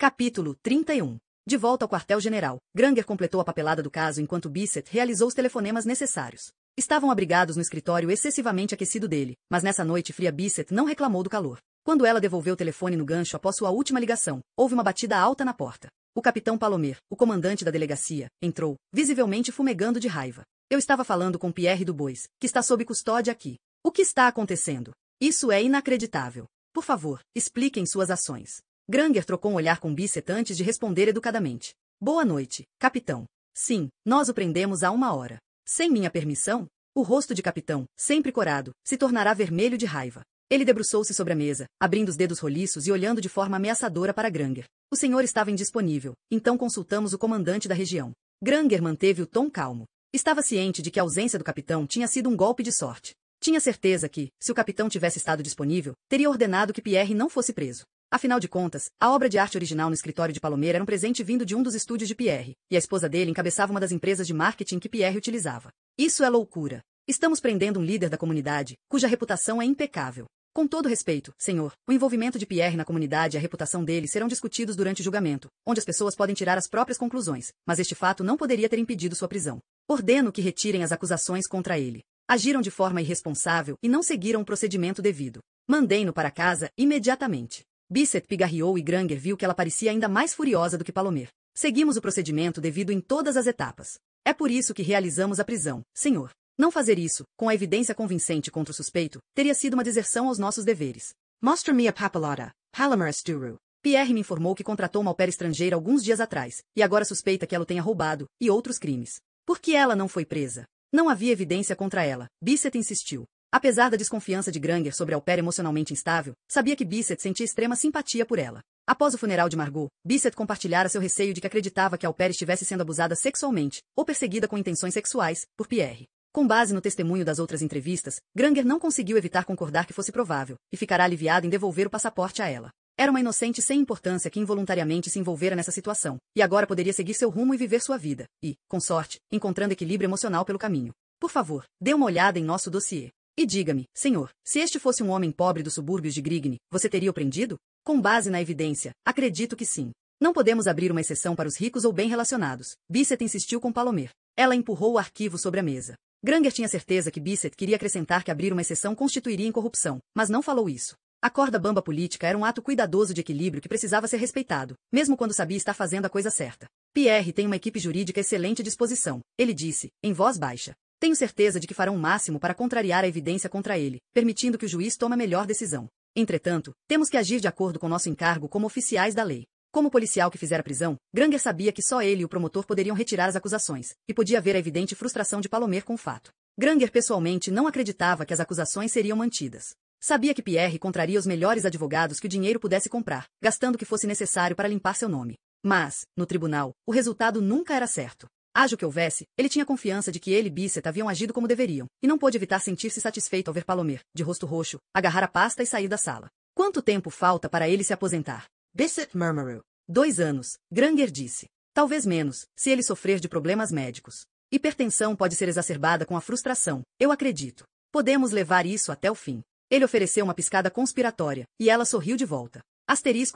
Capítulo 31. De volta ao quartel-general, Granger completou a papelada do caso enquanto Bissett realizou os telefonemas necessários. Estavam abrigados no escritório excessivamente aquecido dele, mas nessa noite fria Bissett não reclamou do calor. Quando ela devolveu o telefone no gancho após sua última ligação, houve uma batida alta na porta. O capitão Palomer, o comandante da delegacia, entrou, visivelmente fumegando de raiva. Eu estava falando com Pierre Dubois, que está sob custódia aqui. O que está acontecendo? Isso é inacreditável. Por favor, expliquem suas ações. Granger trocou um olhar com Bissett antes de responder educadamente. Boa noite, capitão. Sim, nós o prendemos há 1 hora. Sem minha permissão? O rosto de capitão, sempre corado, se tornará vermelho de raiva. Ele debruçou-se sobre a mesa, abrindo os dedos roliços e olhando de forma ameaçadora para Granger. O senhor estava indisponível, então consultamos o comandante da região. Granger manteve o tom calmo. Estava ciente de que a ausência do capitão tinha sido um golpe de sorte. Tinha certeza que, se o capitão tivesse estado disponível, teria ordenado que Pierre não fosse preso. Afinal de contas, a obra de arte original no escritório de Palomer era um presente vindo de um dos estúdios de Pierre, e a esposa dele encabeçava uma das empresas de marketing que Pierre utilizava. Isso é loucura. Estamos prendendo um líder da comunidade, cuja reputação é impecável. Com todo respeito, senhor, o envolvimento de Pierre na comunidade e a reputação dele serão discutidos durante o julgamento, onde as pessoas podem tirar as próprias conclusões, mas este fato não poderia ter impedido sua prisão. Ordeno que retirem as acusações contra ele. Agiram de forma irresponsável e não seguiram o procedimento devido. Mandei-no para casa imediatamente. Bissett pigarreou e Granger viu que ela parecia ainda mais furiosa do que Palomer. Seguimos o procedimento devido em todas as etapas. É por isso que realizamos a prisão, senhor. Não fazer isso, com a evidência convincente contra o suspeito, teria sido uma deserção aos nossos deveres. Mostre-me a papelada, Palomer Sturu. Pierre me informou que contratou uma au pair estrangeira alguns dias atrás, e agora suspeita que ela o tenha roubado, e outros crimes. Por que ela não foi presa? Não havia evidência contra ela, Bissett insistiu. Apesar da desconfiança de Granger sobre a au pair emocionalmente instável, sabia que Bissett sentia extrema simpatia por ela. Após o funeral de Margot, Bissett compartilhara seu receio de que acreditava que a au pair estivesse sendo abusada sexualmente, ou perseguida com intenções sexuais, por Pierre. Com base no testemunho das outras entrevistas, Granger não conseguiu evitar concordar que fosse provável, e ficará aliviado em devolver o passaporte a ela. Era uma inocente sem importância que involuntariamente se envolvera nessa situação, e agora poderia seguir seu rumo e viver sua vida, e, com sorte, encontrando equilíbrio emocional pelo caminho. Por favor, dê uma olhada em nosso dossiê. E diga-me, senhor, se este fosse um homem pobre dos subúrbios de Grigne, você teria o prendido? Com base na evidência, acredito que sim. Não podemos abrir uma exceção para os ricos ou bem relacionados. Bissett insistiu com Palomer. Ela empurrou o arquivo sobre a mesa. Granger tinha certeza que Bissett queria acrescentar que abrir uma exceção constituiria incorrupção, mas não falou isso. A corda bamba política era um ato cuidadoso de equilíbrio que precisava ser respeitado, mesmo quando sabia estar fazendo a coisa certa. Pierre tem uma equipe jurídica excelente disposição, ele disse, em voz baixa. Tenho certeza de que farão o máximo para contrariar a evidência contra ele, permitindo que o juiz tome a melhor decisão. Entretanto, temos que agir de acordo com nosso encargo como oficiais da lei. Como policial que fizera a prisão, Granger sabia que só ele e o promotor poderiam retirar as acusações, e podia ver a evidente frustração de Palomer com o fato. Granger pessoalmente não acreditava que as acusações seriam mantidas. Sabia que Pierre contraria os melhores advogados que o dinheiro pudesse comprar, gastando o que fosse necessário para limpar seu nome. Mas, no tribunal, o resultado nunca era certo. Haja o que houvesse, ele tinha confiança de que ele e Bissett haviam agido como deveriam, e não pôde evitar sentir-se satisfeito ao ver Palomer, de rosto roxo, agarrar a pasta e sair da sala. Quanto tempo falta para ele se aposentar? Bissett murmurou. 2 anos, Granger disse. Talvez menos, se ele sofrer de problemas médicos. Hipertensão pode ser exacerbada com a frustração, eu acredito. Podemos levar isso até o fim. Ele ofereceu uma piscada conspiratória, e ela sorriu de volta.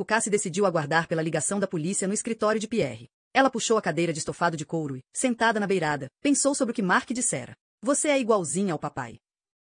Cassie decidiu aguardar pela ligação da polícia no escritório de Pierre. Ela puxou a cadeira de estofado de couro e, sentada na beirada, pensou sobre o que Mark dissera. Você é igualzinha ao papai.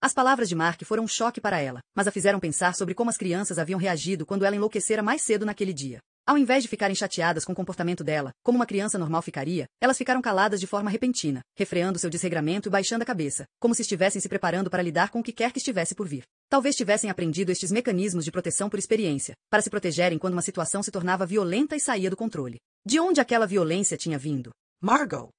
As palavras de Mark foram um choque para ela, mas a fizeram pensar sobre como as crianças haviam reagido quando ela enlouquecera mais cedo naquele dia. Ao invés de ficarem chateadas com o comportamento dela, como uma criança normal ficaria, elas ficaram caladas de forma repentina, refreando seu desregramento e baixando a cabeça, como se estivessem se preparando para lidar com o que quer que estivesse por vir. Talvez tivessem aprendido estes mecanismos de proteção por experiência, para se protegerem quando uma situação se tornava violenta e saía do controle. De onde aquela violência tinha vindo? Margot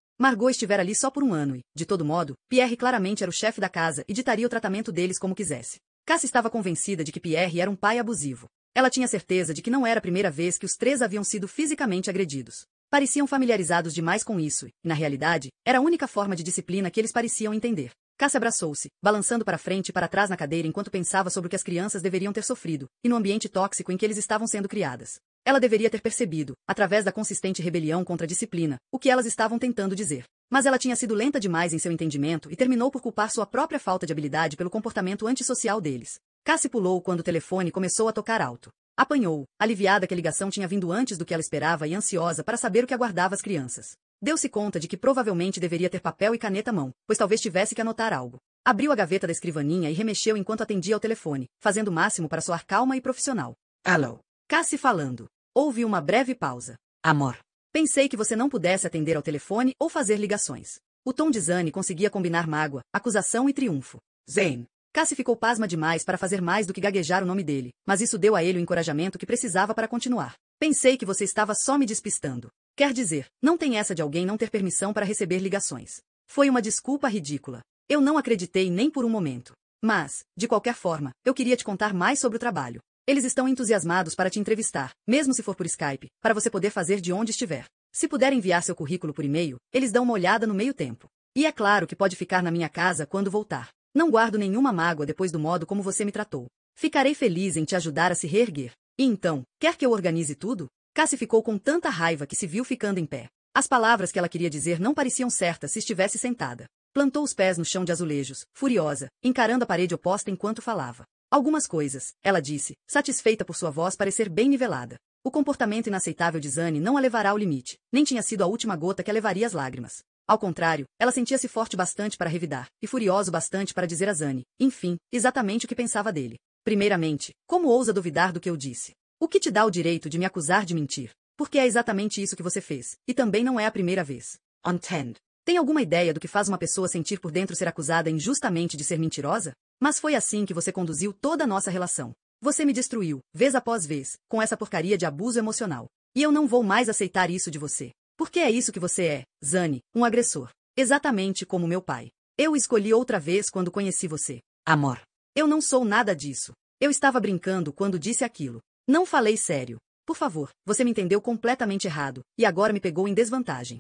estivera ali só por 1 ano e, de todo modo, Pierre claramente era o chefe da casa e ditaria o tratamento deles como quisesse. Cassie estava convencida de que Pierre era um pai abusivo. Ela tinha certeza de que não era a primeira vez que os 3 haviam sido fisicamente agredidos. Pareciam familiarizados demais com isso e, na realidade, era a única forma de disciplina que eles pareciam entender. Cassie abraçou-se, balançando para frente e para trás na cadeira enquanto pensava sobre o que as crianças deveriam ter sofrido, e no ambiente tóxico em que eles estavam sendo criadas. Ela deveria ter percebido, através da consistente rebelião contra a disciplina, o que elas estavam tentando dizer. Mas ela tinha sido lenta demais em seu entendimento e terminou por culpar sua própria falta de habilidade pelo comportamento antissocial deles. Cassie pulou quando o telefone começou a tocar alto. Apanhou, aliviada que a ligação tinha vindo antes do que ela esperava e ansiosa para saber o que aguardava as crianças. Deu-se conta de que provavelmente deveria ter papel e caneta à mão, pois talvez tivesse que anotar algo. Abriu a gaveta da escrivaninha e remexeu enquanto atendia ao telefone, fazendo o máximo para soar calma e profissional. Alô? Cassie falando. Houve uma breve pausa. Amor. Pensei que você não pudesse atender ao telefone ou fazer ligações. O tom de Zane conseguia combinar mágoa, acusação e triunfo. Zane. Cassie ficou pasma demais para fazer mais do que gaguejar o nome dele, mas isso deu a ele o encorajamento que precisava para continuar. Pensei que você estava só me despistando. Quer dizer, não tem essa de alguém não ter permissão para receber ligações. Foi uma desculpa ridícula. Eu não acreditei nem por um momento. Mas, de qualquer forma, eu queria te contar mais sobre o trabalho. Eles estão entusiasmados para te entrevistar, mesmo se for por Skype, para você poder fazer de onde estiver. Se puder enviar seu currículo por e-mail, eles dão uma olhada no meio tempo. E é claro que pode ficar na minha casa quando voltar. Não guardo nenhuma mágoa depois do modo como você me tratou. Ficarei feliz em te ajudar a se reerguer. E então, quer que eu organize tudo? Cassie ficou com tanta raiva que se viu ficando em pé. As palavras que ela queria dizer não pareciam certas se estivesse sentada. Plantou os pés no chão de azulejos, furiosa, encarando a parede oposta enquanto falava. Algumas coisas, ela disse, satisfeita por sua voz parecer bem nivelada. O comportamento inaceitável de Zane não a levará ao limite, nem tinha sido a última gota que a levaria às lágrimas. Ao contrário, ela sentia-se forte bastante para revidar, e furioso bastante para dizer a Zane, enfim, exatamente o que pensava dele. Primeiramente, como ousa duvidar do que eu disse? O que te dá o direito de me acusar de mentir? Porque é exatamente isso que você fez, e também não é a primeira vez. Entendo. Tem alguma ideia do que faz uma pessoa sentir por dentro ser acusada injustamente de ser mentirosa? Mas foi assim que você conduziu toda a nossa relação. Você me destruiu, vez após vez, com essa porcaria de abuso emocional. E eu não vou mais aceitar isso de você. Porque é isso que você é, Zane, um agressor. Exatamente como meu pai. Eu o escolhi outra vez quando conheci você. Amor. Eu não sou nada disso. Eu estava brincando quando disse aquilo. Não falei sério. Por favor, você me entendeu completamente errado, e agora me pegou em desvantagem.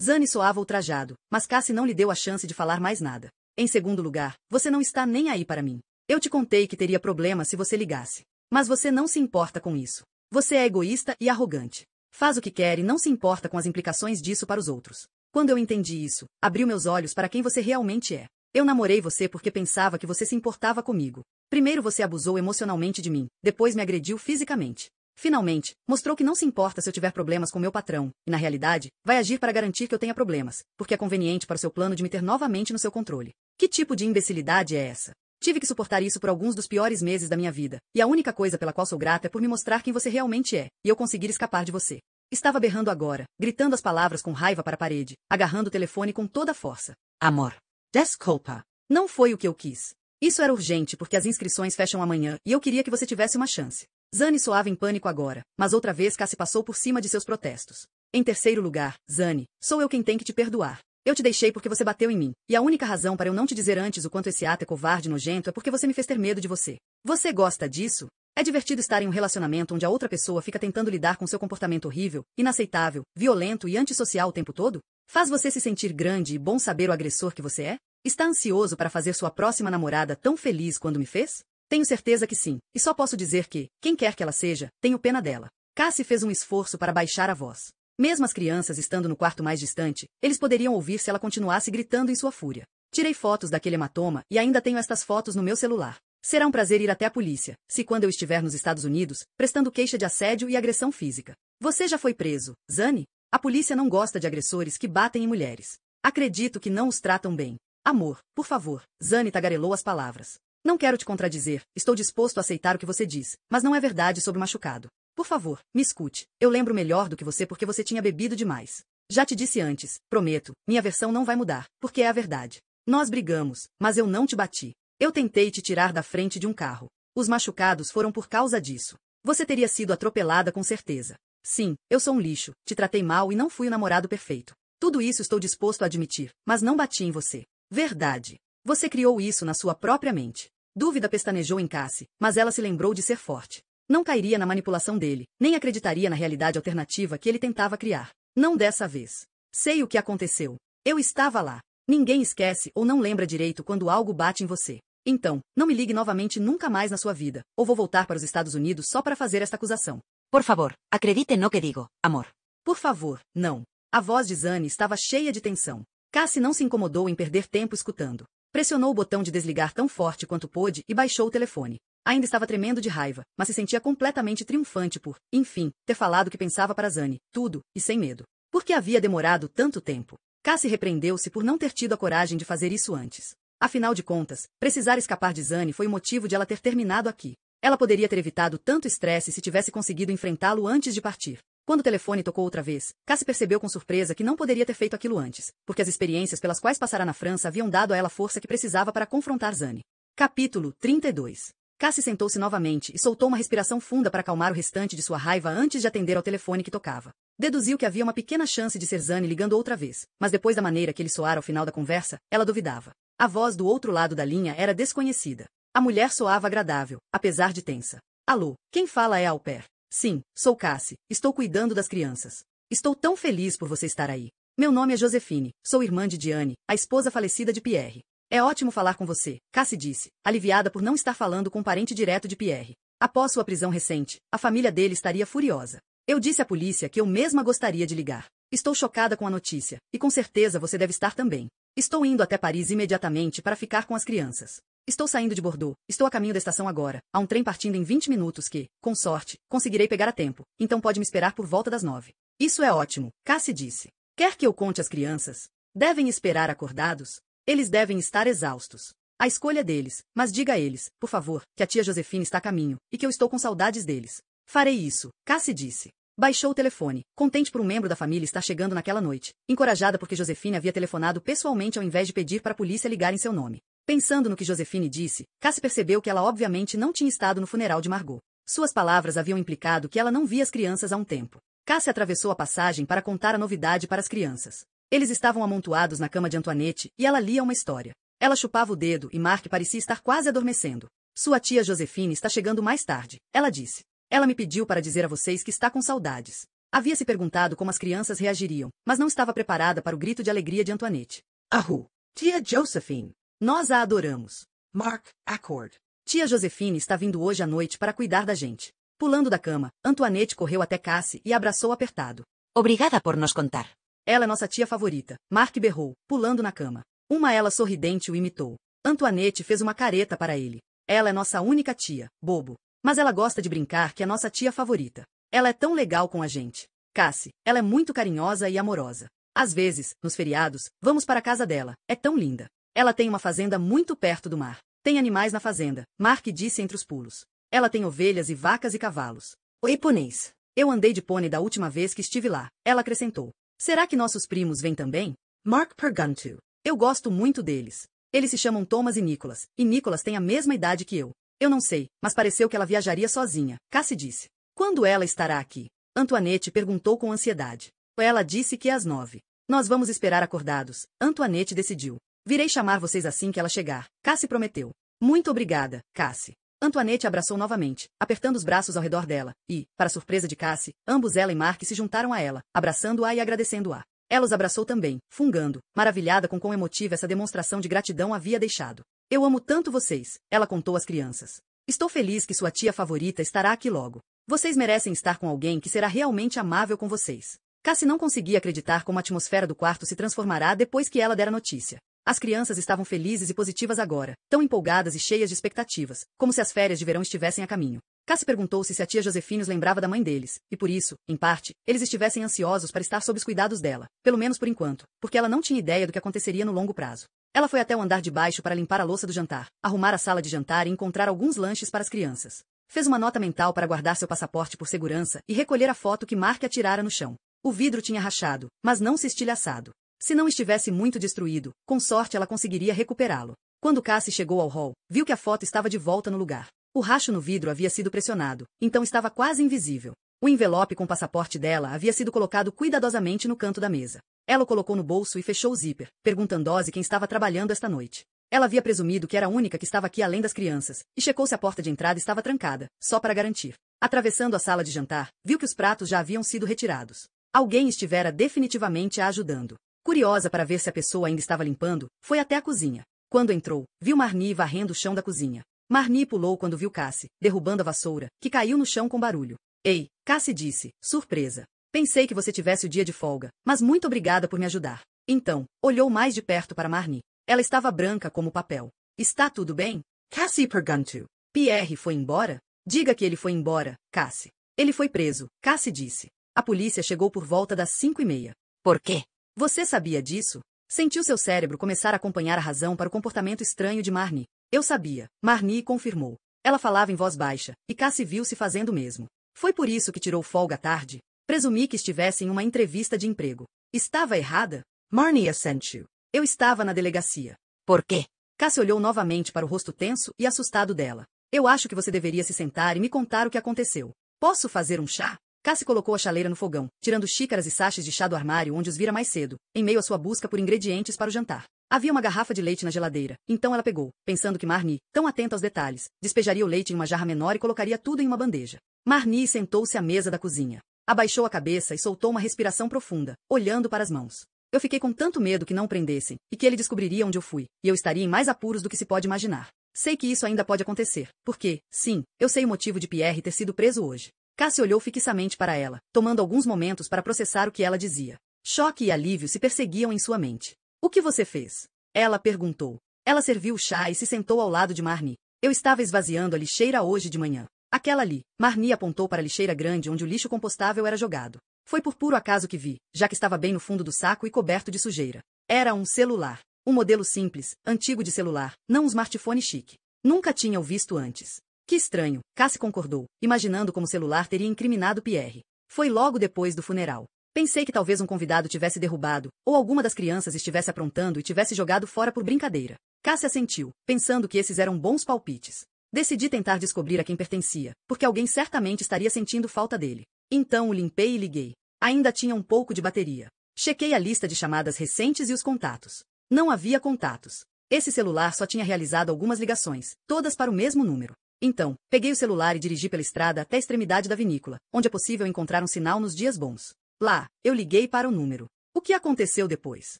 Zane soava ultrajado, mas Cassie não lhe deu a chance de falar mais nada. Em segundo lugar, você não está nem aí para mim. Eu te contei que teria problema se você ligasse. Mas você não se importa com isso. Você é egoísta e arrogante. Faz o que quer e não se importa com as implicações disso para os outros. Quando eu entendi isso, abriu meus olhos para quem você realmente é. Eu namorei você porque pensava que você se importava comigo. Primeiro você abusou emocionalmente de mim, depois me agrediu fisicamente. Finalmente, mostrou que não se importa se eu tiver problemas com meu patrão, e na realidade, vai agir para garantir que eu tenha problemas, porque é conveniente para o seu plano de me ter novamente no seu controle. Que tipo de imbecilidade é essa? Tive que suportar isso por alguns dos piores meses da minha vida, e a única coisa pela qual sou grata é por me mostrar quem você realmente é, e eu conseguir escapar de você. Estava berrando agora, gritando as palavras com raiva para a parede, agarrando o telefone com toda a força. Amor. Desculpa. Não foi o que eu quis. Isso era urgente porque as inscrições fecham amanhã e eu queria que você tivesse uma chance. Zane soava em pânico agora, mas outra vez Cassie passou por cima de seus protestos. Em terceiro lugar, Zane, sou eu quem tem que te perdoar. Eu te deixei porque você bateu em mim, e a única razão para eu não te dizer antes o quanto esse ato é covarde e nojento é porque você me fez ter medo de você. Você gosta disso? É divertido estar em um relacionamento onde a outra pessoa fica tentando lidar com seu comportamento horrível, inaceitável, violento e antissocial o tempo todo? Faz você se sentir grande e bom saber o agressor que você é? Está ansioso para fazer sua próxima namorada tão feliz quando me fez? Tenho certeza que sim, e só posso dizer que, quem quer que ela seja, tenho pena dela. Cassie fez um esforço para baixar a voz. Mesmo as crianças estando no quarto mais distante, eles poderiam ouvir se ela continuasse gritando em sua fúria. Tirei fotos daquele hematoma e ainda tenho estas fotos no meu celular. Será um prazer ir até a polícia, se quando eu estiver nos Estados Unidos, prestando queixa de assédio e agressão física. Você já foi preso, Zane? A polícia não gosta de agressores que batem em mulheres. Acredito que não os tratam bem. Amor, por favor, Zane tagarelou as palavras. Não quero te contradizer, estou disposto a aceitar o que você diz, mas não é verdade sobre o machucado. Por favor, me escute. Eu lembro melhor do que você porque você tinha bebido demais. Já te disse antes, prometo, minha versão não vai mudar, porque é a verdade. Nós brigamos, mas eu não te bati. Eu tentei te tirar da frente de um carro. Os machucados foram por causa disso. Você teria sido atropelada com certeza. Sim, eu sou um lixo, te tratei mal e não fui o namorado perfeito. Tudo isso estou disposto a admitir, mas não bati em você. Verdade. Você criou isso na sua própria mente. Dúvida pestanejou em Cassie, mas ela se lembrou de ser forte. Não cairia na manipulação dele, nem acreditaria na realidade alternativa que ele tentava criar. Não dessa vez. Sei o que aconteceu. Eu estava lá. Ninguém esquece ou não lembra direito quando algo bate em você. Então, não me ligue novamente nunca mais na sua vida, ou vou voltar para os Estados Unidos só para fazer esta acusação. Por favor, acredite no que digo, amor. Por favor, não. A voz de Zane estava cheia de tensão. Cassie não se incomodou em perder tempo escutando. Pressionou o botão de desligar tão forte quanto pôde e baixou o telefone. Ainda estava tremendo de raiva, mas se sentia completamente triunfante por, enfim, ter falado o que pensava para Zane, tudo, e sem medo. Por que havia demorado tanto tempo? Cassie repreendeu-se por não ter tido a coragem de fazer isso antes. Afinal de contas, precisar escapar de Zane foi o motivo de ela ter terminado aqui. Ela poderia ter evitado tanto estresse se tivesse conseguido enfrentá-lo antes de partir. Quando o telefone tocou outra vez, Cassie percebeu com surpresa que não poderia ter feito aquilo antes, porque as experiências pelas quais passara na França haviam dado a ela a força que precisava para confrontar Zane. Capítulo 32. Cassie sentou-se novamente e soltou uma respiração funda para acalmar o restante de sua raiva antes de atender ao telefone que tocava. Deduziu que havia uma pequena chance de ser Zane ligando outra vez, mas depois da maneira que ele soara ao final da conversa, ela duvidava. A voz do outro lado da linha era desconhecida. A mulher soava agradável, apesar de tensa. Alô, quem fala é a au pair. Sim, sou Cassie, estou cuidando das crianças. Estou tão feliz por você estar aí. Meu nome é Josephine, sou irmã de Diane, a esposa falecida de Pierre. É ótimo falar com você, Cassie disse, aliviada por não estar falando com um parente direto de Pierre. Após sua prisão recente, a família dele estaria furiosa. Eu disse à polícia que eu mesma gostaria de ligar. Estou chocada com a notícia, e com certeza você deve estar também. Estou indo até Paris imediatamente para ficar com as crianças. Estou saindo de Bordeaux, estou a caminho da estação agora, há um trem partindo em 20 minutos que, com sorte, conseguirei pegar a tempo, então pode me esperar por volta das 9. Isso é ótimo, Cassie disse. Quer que eu conte às crianças? Devem esperar acordados? Eles devem estar exaustos. A escolha é deles, mas diga a eles, por favor, que a tia Josephine está a caminho, e que eu estou com saudades deles. Farei isso, Cassie disse. Baixou o telefone, contente por um membro da família estar chegando naquela noite, encorajada porque Josephine havia telefonado pessoalmente ao invés de pedir para a polícia ligar em seu nome. Pensando no que Josephine disse, Cassie percebeu que ela obviamente não tinha estado no funeral de Margot. Suas palavras haviam implicado que ela não via as crianças há um tempo. Cassie atravessou a passagem para contar a novidade para as crianças. Eles estavam amontoados na cama de Antoinette e ela lia uma história. Ela chupava o dedo e Mark parecia estar quase adormecendo. Sua tia Josephine está chegando mais tarde, ela disse. Ela me pediu para dizer a vocês que está com saudades. Havia se perguntado como as crianças reagiriam, mas não estava preparada para o grito de alegria de Antoinette. Ahu, tia Josephine. Nós a adoramos. Mark, accord. Tia Josephine está vindo hoje à noite para cuidar da gente. Pulando da cama, Antoinette correu até Cassie e a abraçou apertado. Obrigada por nos contar. Ela é nossa tia favorita, Mark berrou, pulando na cama. Uma ela sorridente o imitou. Antoinette fez uma careta para ele. Ela é nossa única tia, bobo. Mas ela gosta de brincar que é nossa tia favorita. Ela é tão legal com a gente. Cassie, ela é muito carinhosa e amorosa. Às vezes, nos feriados, vamos para a casa dela. É tão linda. Ela tem uma fazenda muito perto do mar. Tem animais na fazenda, Mark disse entre os pulos. Ela tem ovelhas e vacas e cavalos. Oi, pôneis. Eu andei de pônei da última vez que estive lá. Ela acrescentou. Será que nossos primos vêm também? Mark perguntou. Eu gosto muito deles. Eles se chamam Thomas e Nicholas tem a mesma idade que eu. Eu não sei, mas pareceu que ela viajaria sozinha, Cassie disse. Quando ela estará aqui? Antoinette perguntou com ansiedade. Ela disse que é às 9. Nós vamos esperar acordados, Antoinette decidiu. Virei chamar vocês assim que ela chegar, Cassie prometeu. Muito obrigada, Cassie. Antoinette abraçou novamente, apertando os braços ao redor dela, e, para surpresa de Cassie, ambos ela e Mark se juntaram a ela, abraçando-a e agradecendo-a. Ela os abraçou também, fungando, maravilhada com quão emotiva essa demonstração de gratidão havia deixado. Eu amo tanto vocês, ela contou às crianças. Estou feliz que sua tia favorita estará aqui logo. Vocês merecem estar com alguém que será realmente amável com vocês. Cassie não conseguia acreditar como a atmosfera do quarto se transformará depois que ela dera notícia. As crianças estavam felizes e positivas agora, tão empolgadas e cheias de expectativas, como se as férias de verão estivessem a caminho. Cassie perguntou-se se a tia Josephine os lembrava da mãe deles, e por isso, em parte, eles estivessem ansiosos para estar sob os cuidados dela, pelo menos por enquanto, porque ela não tinha ideia do que aconteceria no longo prazo. Ela foi até o andar de baixo para limpar a louça do jantar, arrumar a sala de jantar e encontrar alguns lanches para as crianças. Fez uma nota mental para guardar seu passaporte por segurança e recolher a foto que Mark atirara no chão. O vidro tinha rachado, mas não se estilhaçado. Se não estivesse muito destruído, com sorte ela conseguiria recuperá-lo. Quando Cassie chegou ao hall, viu que a foto estava de volta no lugar. O racho no vidro havia sido pressionado, então estava quase invisível. O envelope com o passaporte dela havia sido colocado cuidadosamente no canto da mesa. Ela o colocou no bolso e fechou o zíper, perguntando a Ozzy quem estava trabalhando esta noite. Ela havia presumido que era a única que estava aqui além das crianças, e checou se a porta de entrada estava trancada, só para garantir. Atravessando a sala de jantar, viu que os pratos já haviam sido retirados. Alguém estivera definitivamente a ajudando. Curiosa para ver se a pessoa ainda estava limpando, foi até a cozinha. Quando entrou, viu Marnie varrendo o chão da cozinha. Marnie pulou quando viu Cassie, derrubando a vassoura, que caiu no chão com barulho. Ei, Cassie disse, surpresa. Pensei que você tivesse o dia de folga, mas muito obrigada por me ajudar. Então, olhou mais de perto para Marnie. Ela estava branca como papel. Está tudo bem? Cassie perguntou. Pierre foi embora? Diga que ele foi embora, Cassie. Ele foi preso, Cassie disse. A polícia chegou por volta das 5:30. ¿Por qué? Você sabia disso? Sentiu seu cérebro começar a acompanhar a razão para o comportamento estranho de Marnie. Eu sabia, Marnie confirmou. Ela falava em voz baixa, e Cassie viu-se fazendo o mesmo. Foi por isso que tirou folga à tarde? Presumi que estivesse em uma entrevista de emprego. Estava errada? Marnie sent you. Eu estava na delegacia. ¿Por qué? Cassie olhou novamente para o rosto tenso e assustado dela. Eu acho que você deveria se sentar e me contar o que aconteceu. Posso fazer um chá? Cassie colocou a chaleira no fogão, tirando xícaras e sachês de chá do armário onde os vira mais cedo, em meio à sua busca por ingredientes para o jantar. Havia uma garrafa de leite na geladeira, então ela pegou, pensando que Marnie, tão atenta aos detalhes, despejaria o leite em uma jarra menor e colocaria tudo em uma bandeja. Marnie sentou-se à mesa da cozinha. Abaixou a cabeça e soltou uma respiração profunda, olhando para as mãos. Eu fiquei com tanto medo que não prendessem, e que ele descobriria onde eu fui, e eu estaria em mais apuros do que se pode imaginar. Sei que isso ainda pode acontecer, porque, sim, eu sei o motivo de Pierre ter sido preso hoje. Cassie olhou fixamente para ela, tomando alguns momentos para processar o que ela dizia. Choque e alívio se perseguiam em sua mente. O que você fez? Ela perguntou. Ela serviu o chá e se sentou ao lado de Marnie. Eu estava esvaziando a lixeira hoje de manhã. Aquela ali. Marnie apontou para a lixeira grande onde o lixo compostável era jogado. Foi por puro acaso que vi, já que estava bem no fundo do saco e coberto de sujeira. Era um celular. Um modelo simples, antigo de celular, não um smartphone chique. Nunca tinha o visto antes. Que estranho, Cassie concordou, imaginando como o celular teria incriminado Pierre. Foi logo depois do funeral. Pensei que talvez um convidado tivesse derrubado, ou alguma das crianças estivesse aprontando e tivesse jogado fora por brincadeira. Cassie assentiu, pensando que esses eram bons palpites. Decidi tentar descobrir a quem pertencia, porque alguém certamente estaria sentindo falta dele. Então o limpei e liguei. Ainda tinha um pouco de bateria. Chequei a lista de chamadas recentes e os contatos. Não havia contatos. Esse celular só tinha realizado algumas ligações, todas para o mesmo número. Então, peguei o celular e dirigi pela estrada até a extremidade da vinícola, onde é possível encontrar um sinal nos dias bons. Lá, eu liguei para o número. O que aconteceu depois?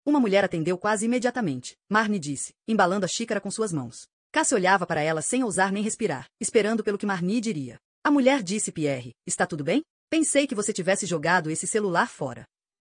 Uma mulher atendeu quase imediatamente. Marnie disse, embalando a xícara com suas mãos. Cassie olhava para ela sem ousar nem respirar, esperando pelo que Marnie diria. A mulher disse: Pierre, está tudo bem? Pensei que você tivesse jogado esse celular fora.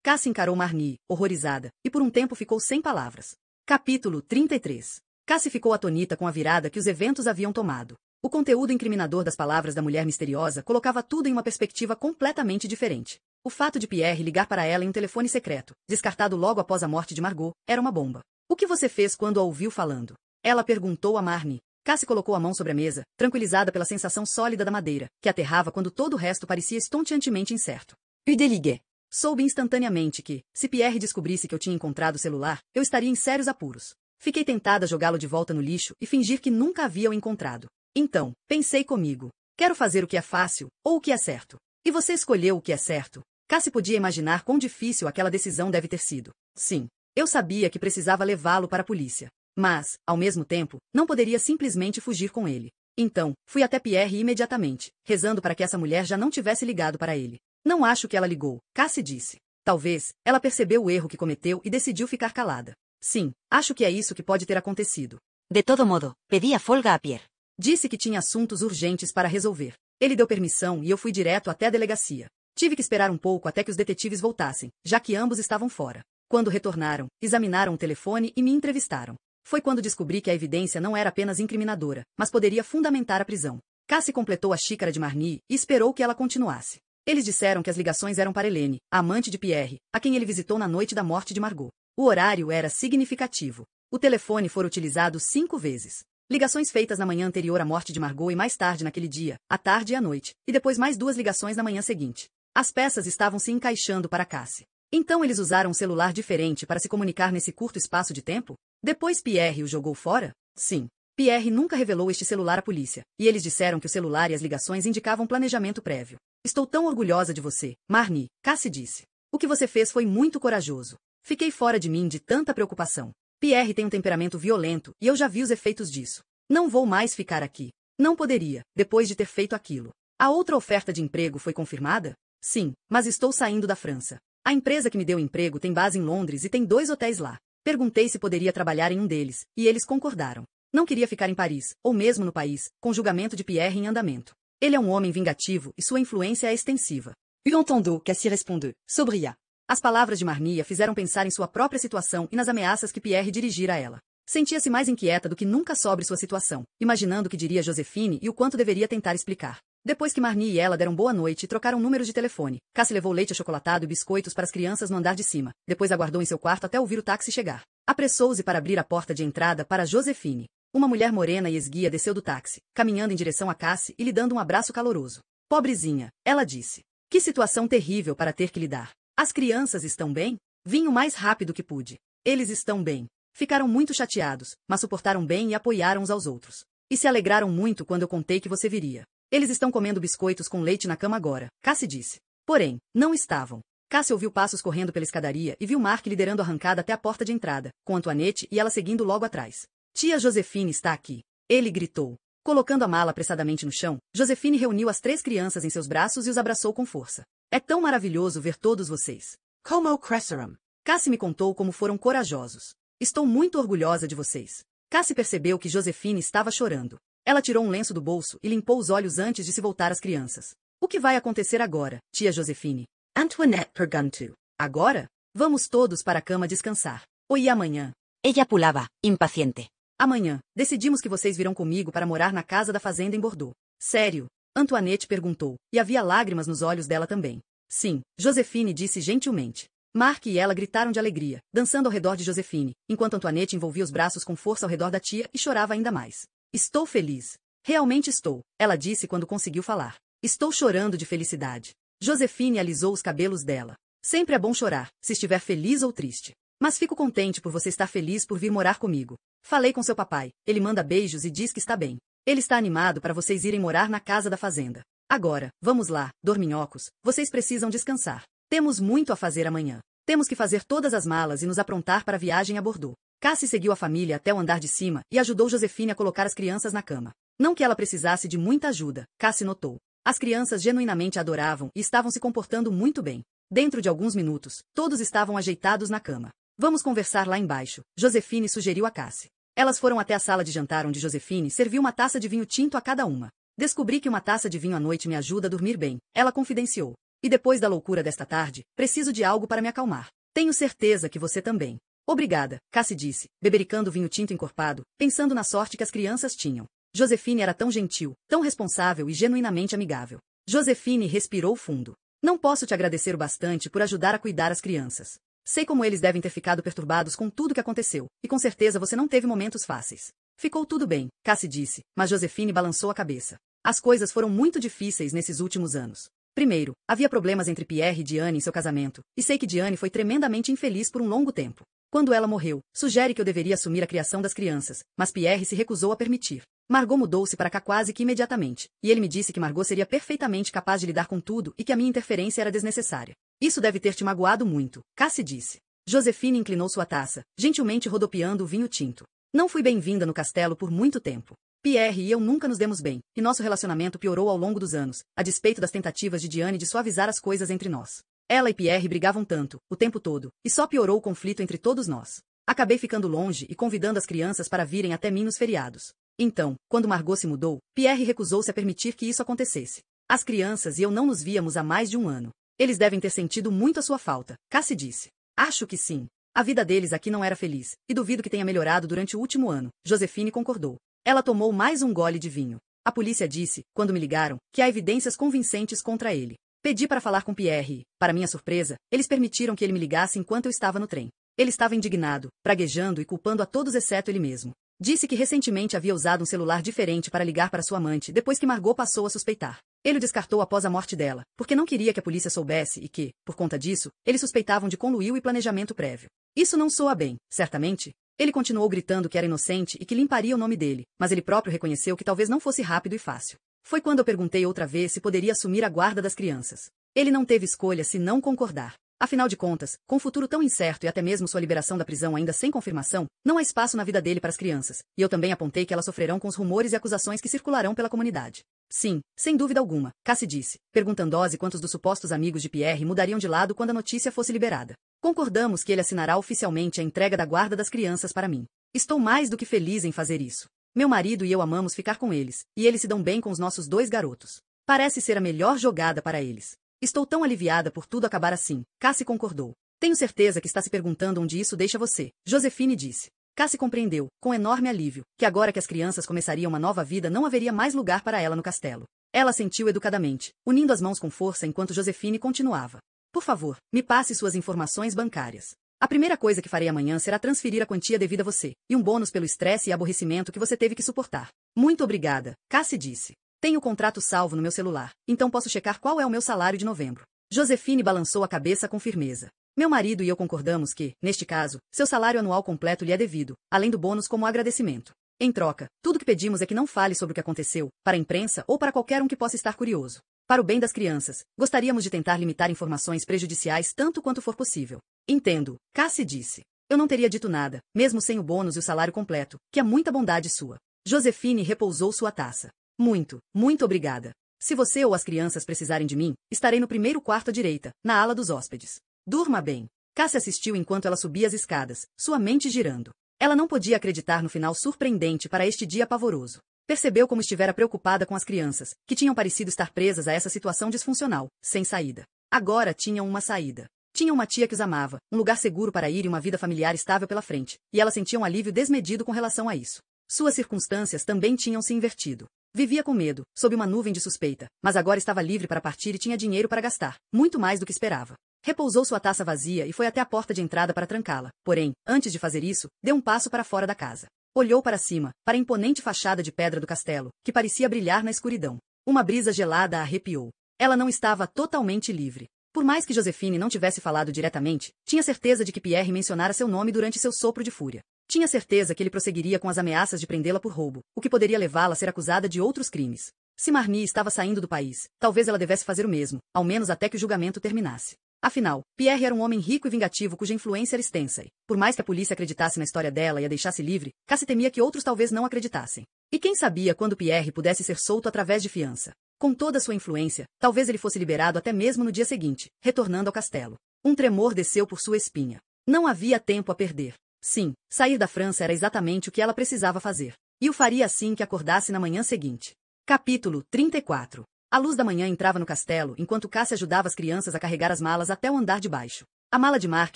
Cassie encarou Marnie, horrorizada, e por um tempo ficou sem palavras. Capítulo 33. Cassie ficou atonita com a virada que os eventos haviam tomado. O conteúdo incriminador das palavras da mulher misteriosa colocava tudo em uma perspectiva completamente diferente. O fato de Pierre ligar para ela em um telefone secreto, descartado logo após a morte de Margot, era uma bomba. O que você fez quando a ouviu falando? Ela perguntou a Marnie. Cassie colocou a mão sobre a mesa, tranquilizada pela sensação sólida da madeira, que aterrava quando todo o resto parecia estonteantemente incerto. Eu desliguei. Soube instantaneamente que, se Pierre descobrisse que eu tinha encontrado o celular, eu estaria em sérios apuros. Fiquei tentada a jogá-lo de volta no lixo e fingir que nunca havia o encontrado. Então, pensei comigo. Quero fazer o que é fácil, ou o que é certo. E você escolheu o que é certo. Cassie podia imaginar quão difícil aquela decisão deve ter sido. Sim, eu sabia que precisava levá-lo para a polícia. Mas, ao mesmo tempo, não poderia simplesmente fugir com ele. Então, fui até Pierre imediatamente, rezando para que essa mulher já não tivesse ligado para ele. Não acho que ela ligou, Cassie disse. Talvez, ela percebeu o erro que cometeu e decidiu ficar calada. Sim, acho que é isso que pode ter acontecido. De todo modo, pedí a folga a Pierre. Disse que tinha assuntos urgentes para resolver. Ele deu permissão e eu fui direto até a delegacia. Tive que esperar um pouco até que os detetives voltassem, já que ambos estavam fora. Quando retornaram, examinaram o telefone e me entrevistaram. Foi quando descobri que a evidência não era apenas incriminadora, mas poderia fundamentar a prisão. Cassie completou a xícara de Marnie e esperou que ela continuasse. Eles disseram que as ligações eram para Helene, a amante de Pierre, a quem ele visitou na noite da morte de Margot. O horário era significativo. O telefone fora utilizado 5 vezes. Ligações feitas na manhã anterior à morte de Margot e mais tarde naquele dia, à tarde e à noite, e depois mais 2 ligações na manhã seguinte. As peças estavam se encaixando para Cassie. Então eles usaram um celular diferente para se comunicar nesse curto espaço de tempo? Depois Pierre o jogou fora? Sim. Pierre nunca revelou este celular à polícia, e eles disseram que o celular e as ligações indicavam planejamento prévio. Estou tão orgulhosa de você, Marnie, Cassie disse. O que você fez foi muito corajoso. Fiquei fora de mim de tanta preocupação. Pierre tem um temperamento violento, e eu já vi os efeitos disso. Não vou mais ficar aqui. Não poderia, depois de ter feito aquilo. A outra oferta de emprego foi confirmada? Sim, mas estou saindo da França. A empresa que me deu emprego tem base em Londres e tem 2 hotéis lá. Perguntei se poderia trabalhar em um deles, e eles concordaram. Não queria ficar em Paris, ou mesmo no país, com o julgamento de Pierre em andamento. Ele é um homem vingativo e sua influência é extensiva. Entendeu, Cassie respondeu, sobria. As palavras de Marnie a fizeram pensar em sua própria situação e nas ameaças que Pierre dirigira a ela. Sentia-se mais inquieta do que nunca sobre sua situação, imaginando o que diria Josephine e o quanto deveria tentar explicar. Depois que Marnie e ela deram boa noite e trocaram números de telefone, Cassie levou leite achocolatado e biscoitos para as crianças no andar de cima, depois aguardou em seu quarto até ouvir o táxi chegar. Apressou-se para abrir a porta de entrada para Josephine. Uma mulher morena e esguia desceu do táxi, caminhando em direção a Cassie e lhe dando um abraço caloroso. Pobrezinha, ela disse. Que situação terrível para ter que lidar. As crianças estão bem? Vim o mais rápido que pude. Eles estão bem. Ficaram muito chateados, mas suportaram bem e apoiaram uns aos outros. E se alegraram muito quando eu contei que você viria. Eles estão comendo biscoitos com leite na cama agora, Cassie disse. Porém, não estavam. Cassie ouviu passos correndo pela escadaria e viu Mark liderando a arrancada até a porta de entrada, com Antoinette e ela seguindo logo atrás. Tia Josephine está aqui. Ele gritou. Colocando a mala apressadamente no chão, Josephine reuniu as 3 crianças em seus braços e os abraçou com força. É tão maravilhoso ver todos vocês. Como cresceram? Cassie me contou como foram corajosos. Estou muito orgulhosa de vocês. Cassie percebeu que Josephine estava chorando. Ela tirou um lenço do bolso e limpou os olhos antes de se voltar às crianças. O que vai acontecer agora, tia Josephine? Antoinette perguntou. Agora? Vamos todos para a cama descansar. E amanhã? Ella pulava, impaciente. Amanhã, decidimos que vocês virão comigo para morar na casa da fazenda em Bordeaux. Sério? Antoinette perguntou, e havia lágrimas nos olhos dela também. Sim, Josephine disse gentilmente. Mark e ela gritaram de alegria, dançando ao redor de Josephine, enquanto Antoinette envolvia os braços com força ao redor da tia e chorava ainda mais. Estou feliz. Realmente estou, ela disse quando conseguiu falar. Estou chorando de felicidade. Josephine alisou os cabelos dela. Sempre é bom chorar, se estiver feliz ou triste. Mas fico contente por você estar feliz por vir morar comigo. Falei com seu papai, ele manda beijos e diz que está bem. Ele está animado para vocês irem morar na casa da fazenda. Agora, vamos lá, dorminhocos, vocês precisam descansar. Temos muito a fazer amanhã. Temos que fazer todas as malas e nos aprontar para a viagem a Bordeaux. Cassie seguiu a família até o andar de cima e ajudou Josephine a colocar as crianças na cama. Não que ela precisasse de muita ajuda, Cassie notou. As crianças genuinamente a adoravam e estavam se comportando muito bem. Dentro de alguns minutos, todos estavam ajeitados na cama. Vamos conversar lá embaixo, Josephine sugeriu a Cassie. Elas foram até a sala de jantar onde Josephine serviu uma taça de vinho tinto a cada uma. Descobri que uma taça de vinho à noite me ajuda a dormir bem, ela confidenciou. E depois da loucura desta tarde, preciso de algo para me acalmar. Tenho certeza que você também. Obrigada, Cassie disse, bebericando o vinho tinto encorpado, pensando na sorte que as crianças tinham. Josephine era tão gentil, tão responsável e genuinamente amigável. Josephine respirou fundo. Não posso te agradecer o bastante por ajudar a cuidar as crianças. Sei como eles devem ter ficado perturbados com tudo que aconteceu, e com certeza você não teve momentos fáceis. Ficou tudo bem, Cassie disse, mas Josephine balançou a cabeça. As coisas foram muito difíceis nesses últimos anos. Primeiro, havia problemas entre Pierre e Diane em seu casamento, e sei que Diane foi tremendamente infeliz por um longo tempo. Quando ela morreu, sugere que eu deveria assumir a criação das crianças, mas Pierre se recusou a permitir. Margot mudou-se para cá quase que imediatamente, e ele me disse que Margot seria perfeitamente capaz de lidar com tudo e que a minha interferência era desnecessária. Isso deve ter te magoado muito, Cassie disse. Josephine inclinou sua taça, gentilmente rodopiando o vinho tinto. Não fui bem-vinda no castelo por muito tempo. Pierre e eu nunca nos demos bem, e nosso relacionamento piorou ao longo dos anos, a despeito das tentativas de Diane de suavizar as coisas entre nós. Ela e Pierre brigavam tanto, o tempo todo, e só piorou o conflito entre todos nós. Acabei ficando longe e convidando as crianças para virem até mim nos feriados. Então, quando Margot se mudou, Pierre recusou-se a permitir que isso acontecesse. As crianças e eu não nos víamos há mais de um ano. Eles devem ter sentido muito a sua falta, Cassie disse. Acho que sim. A vida deles aqui não era feliz, e duvido que tenha melhorado durante o último ano, Josephine concordou. Ela tomou mais um gole de vinho. A polícia disse, quando me ligaram, que há evidências convincentes contra ele. Pedi para falar com Pierre e, para minha surpresa, eles permitiram que ele me ligasse enquanto eu estava no trem. Ele estava indignado, praguejando e culpando a todos exceto ele mesmo. Disse que recentemente havia usado um celular diferente para ligar para sua amante depois que Margot passou a suspeitar. Ele o descartou após a morte dela, porque não queria que a polícia soubesse e que, por conta disso, eles suspeitavam de conluio e planejamento prévio. Isso não soa bem, certamente? Ele continuou gritando que era inocente e que limparia o nome dele, mas ele próprio reconheceu que talvez não fosse rápido e fácil. Foi quando eu perguntei outra vez se poderia assumir a guarda das crianças. Ele não teve escolha se não concordar. Afinal de contas, com um futuro tão incerto e até mesmo sua liberação da prisão ainda sem confirmação, não há espaço na vida dele para as crianças, e eu também apontei que elas sofrerão com os rumores e acusações que circularão pela comunidade. Sim, sem dúvida alguma, Cassie disse, perguntando Ozzy quantos dos supostos amigos de Pierre mudariam de lado quando a notícia fosse liberada. Concordamos que ele assinará oficialmente a entrega da guarda das crianças para mim. Estou mais do que feliz em fazer isso. Meu marido e eu amamos ficar com eles, e eles se dão bem com os nossos 2 garotos. Parece ser a melhor jogada para eles. Estou tão aliviada por tudo acabar assim, Cassie concordou. Tenho certeza que está se perguntando onde isso deixa você, Josephine disse. Cassie compreendeu, com enorme alívio, que agora que as crianças começariam uma nova vida não haveria mais lugar para ela no castelo. Ela sentiu educadamente, unindo as mãos com força enquanto Josephine continuava. Por favor, me passe suas informações bancárias. A primeira coisa que farei amanhã será transferir a quantia devida a você, e um bônus pelo estresse e aborrecimento que você teve que suportar. Muito obrigada, Cassie disse. Tenho o contrato salvo no meu celular, então posso checar qual é o meu salário de novembro. Josephine balançou a cabeça com firmeza. Meu marido e eu concordamos que, neste caso, seu salário anual completo lhe é devido, além do bônus como agradecimento. Em troca, tudo que pedimos é que não fale sobre o que aconteceu, para a imprensa ou para qualquer um que possa estar curioso. Para o bem das crianças, gostaríamos de tentar limitar informações prejudiciais tanto quanto for possível. Entendo, Cassie disse. Eu não teria dito nada, mesmo sem o bônus e o salário completo, que é muita bondade sua. Josephine repousou sua taça. Muito obrigada. Se você ou as crianças precisarem de mim, estarei no primeiro quarto à direita, na ala dos hóspedes. Durma bem. Cassie assistiu enquanto ela subia as escadas, sua mente girando. Ela não podia acreditar no final surpreendente para este dia pavoroso. Percebeu como estivera preocupada com as crianças, que tinham parecido estar presas a essa situação disfuncional, sem saída. Agora tinham uma saída. Tinha uma tia que os amava, um lugar seguro para ir e uma vida familiar estável pela frente, e ela sentia um alívio desmedido com relação a isso. Suas circunstâncias também tinham se invertido. Vivia com medo, sob uma nuvem de suspeita, mas agora estava livre para partir e tinha dinheiro para gastar, muito mais do que esperava. Repousou sua taça vazia e foi até a porta de entrada para trancá-la. Porém, antes de fazer isso, deu um passo para fora da casa. Olhou para cima, para a imponente fachada de pedra do castelo, que parecia brilhar na escuridão. Uma brisa gelada a arrepiou. Ela não estava totalmente livre. Por mais que Josephine não tivesse falado diretamente, tinha certeza de que Pierre mencionara seu nome durante seu sopro de fúria. Tinha certeza que ele prosseguiria com as ameaças de prendê-la por roubo, o que poderia levá-la a ser acusada de outros crimes. Se Marnie estava saindo do país, talvez ela devesse fazer o mesmo, ao menos até que o julgamento terminasse. Afinal, Pierre era um homem rico e vingativo cuja influência era extensa e, por mais que a polícia acreditasse na história dela e a deixasse livre, Cassie temia que outros talvez não acreditassem. E quem sabia quando Pierre pudesse ser solto através de fiança? Com toda sua influência, talvez ele fosse liberado até mesmo no dia seguinte, retornando ao castelo. Um tremor desceu por sua espinha. Não havia tempo a perder. Sim, sair da França era exatamente o que ela precisava fazer. E o faria assim que acordasse na manhã seguinte. Capítulo 34. A luz da manhã entrava no castelo enquanto Cassie ajudava as crianças a carregar as malas até o andar de baixo. A mala de Mark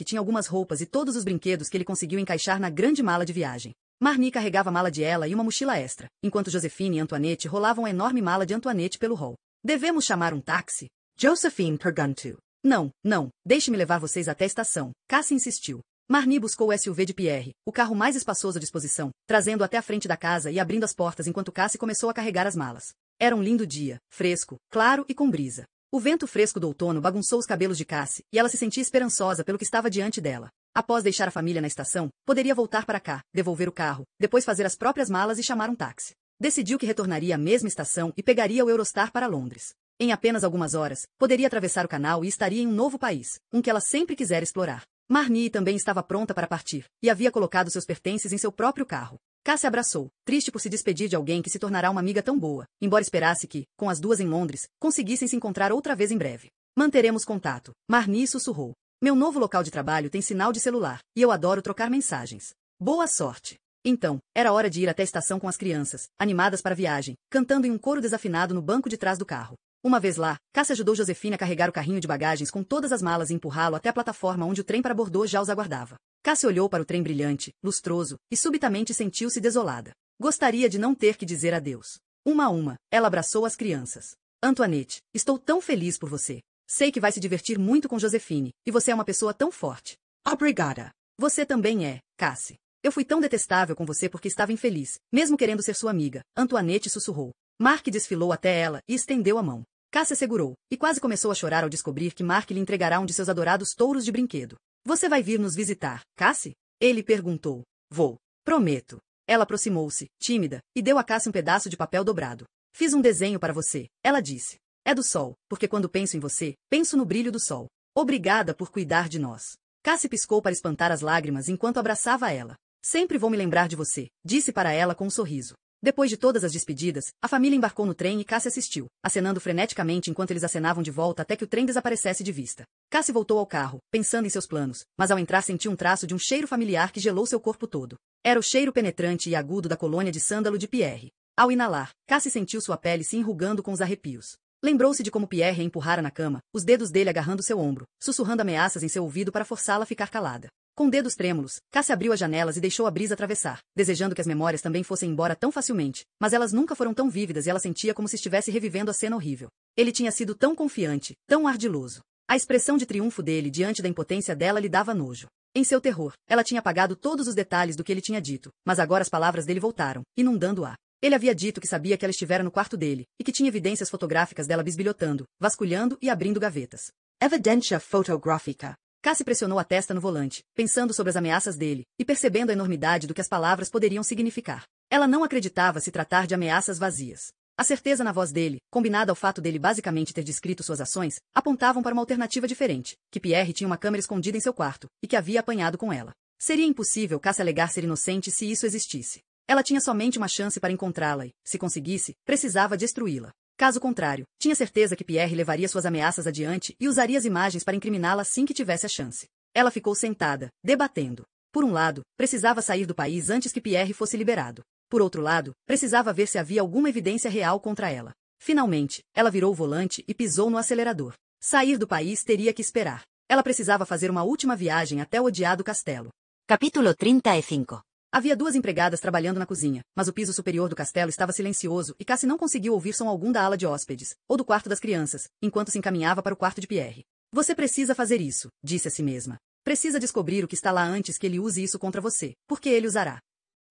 tinha algumas roupas e todos os brinquedos que ele conseguiu encaixar na grande mala de viagem. Marnie carregava a mala de ela e uma mochila extra, enquanto Josephine e Antoinette rolavam a enorme mala de Antoinette pelo hall. Devemos chamar um táxi? Josephine perguntou. Não, deixe-me levar vocês até a estação, Cassie insistiu. Marnie buscou o SUV de Pierre, o carro mais espaçoso à disposição, trazendo até a frente da casa e abrindo as portas enquanto Cassie começou a carregar as malas. Era um lindo dia, fresco, claro e com brisa. O vento fresco do outono bagunçou os cabelos de Cassie, e ela se sentia esperançosa pelo que estava diante dela. Após deixar a família na estação, poderia voltar para cá, devolver o carro, depois fazer as próprias malas e chamar um táxi. Decidiu que retornaria à mesma estação e pegaria o Eurostar para Londres. Em apenas algumas horas, poderia atravessar o canal e estaria em um novo país, um que ela sempre quisera explorar. Marnie também estava pronta para partir, e havia colocado seus pertences em seu próprio carro. Cassie abraçou, triste por se despedir de alguém que se tornará uma amiga tão boa, embora esperasse que, com as duas em Londres, conseguissem se encontrar outra vez em breve. Manteremos contato, Marnie sussurrou. Meu novo local de trabalho tem sinal de celular, e eu adoro trocar mensagens. Boa sorte. Então, era hora de ir até a estação com as crianças, animadas para a viagem, cantando em um coro desafinado no banco de trás do carro. Uma vez lá, Cassie ajudou Josephine a carregar o carrinho de bagagens com todas as malas e empurrá-lo até a plataforma onde o trem para Bordeaux já os aguardava. Cassie olhou para o trem brilhante, lustroso, e subitamente sentiu-se desolada. Gostaria de não ter que dizer adeus. Uma a uma, ela abraçou as crianças. Antoinette, estou tão feliz por você. Sei que vai se divertir muito com Josephine, e você é uma pessoa tão forte. Obrigada. Você também é, Cassie. Eu fui tão detestável com você porque estava infeliz, mesmo querendo ser sua amiga, Antoinette sussurrou. Mark desfilou até ela e estendeu a mão. Cassie segurou, e quase começou a chorar ao descobrir que Mark lhe entregará um de seus adorados touros de brinquedo. Você vai vir nos visitar, Cassie? Ele perguntou. Vou. Prometo. Ela aproximou-se, tímida, e deu a Cassie um pedaço de papel dobrado. Fiz um desenho para você, ela disse. É do sol, porque quando penso em você, penso no brilho do sol. Obrigada por cuidar de nós. Cassie piscou para espantar as lágrimas enquanto abraçava ela. Sempre vou me lembrar de você, disse para ela com um sorriso. Depois de todas as despedidas, a família embarcou no trem e Cassie assistiu, acenando freneticamente enquanto eles acenavam de volta até que o trem desaparecesse de vista. Cassie voltou ao carro, pensando em seus planos, mas ao entrar sentiu um traço de um cheiro familiar que gelou seu corpo todo. Era o cheiro penetrante e agudo da colônia de sândalo de Pierre. Ao inalar, Cassie sentiu sua pele se enrugando com os arrepios. Lembrou-se de como Pierre a empurrara na cama, os dedos dele agarrando seu ombro, sussurrando ameaças em seu ouvido para forçá-la a ficar calada. Com dedos trêmulos, Cassie abriu as janelas e deixou a brisa atravessar, desejando que as memórias também fossem embora tão facilmente, mas elas nunca foram tão vívidas e ela sentia como se estivesse revivendo a cena horrível. Ele tinha sido tão confiante, tão ardiloso. A expressão de triunfo dele diante da impotência dela lhe dava nojo. Em seu terror, ela tinha apagado todos os detalhes do que ele tinha dito, mas agora as palavras dele voltaram, inundando-a. Ele havia dito que sabia que ela estivera no quarto dele, e que tinha evidências fotográficas dela bisbilhotando, vasculhando e abrindo gavetas. Evidência fotográfica. Cassie pressionou a testa no volante, pensando sobre as ameaças dele, e percebendo a enormidade do que as palavras poderiam significar. Ela não acreditava se tratar de ameaças vazias. A certeza na voz dele, combinada ao fato dele basicamente ter descrito suas ações, apontavam para uma alternativa diferente, que Pierre tinha uma câmera escondida em seu quarto, e que havia apanhado com ela. Seria impossível Cassie alegar ser inocente se isso existisse. Ela tinha somente uma chance para encontrá-la e, se conseguisse, precisava destruí-la. Caso contrário, tinha certeza que Pierre levaria suas ameaças adiante e usaria as imagens para incriminá-la assim que tivesse a chance. Ela ficou sentada, debatendo. Por um lado, precisava sair do país antes que Pierre fosse liberado. Por outro lado, precisava ver se havia alguma evidência real contra ela. Finalmente, ela virou o volante e pisou no acelerador. Sair do país teria que esperar. Ela precisava fazer uma última viagem até o odiado castelo. Capítulo 35. Havia 2 empregadas trabalhando na cozinha, mas o piso superior do castelo estava silencioso e Cassie não conseguiu ouvir som algum da ala de hóspedes, ou do quarto das crianças, enquanto se encaminhava para o quarto de Pierre. Você precisa fazer isso, disse a si mesma. Precisa descobrir o que está lá antes que ele use isso contra você, porque ele usará.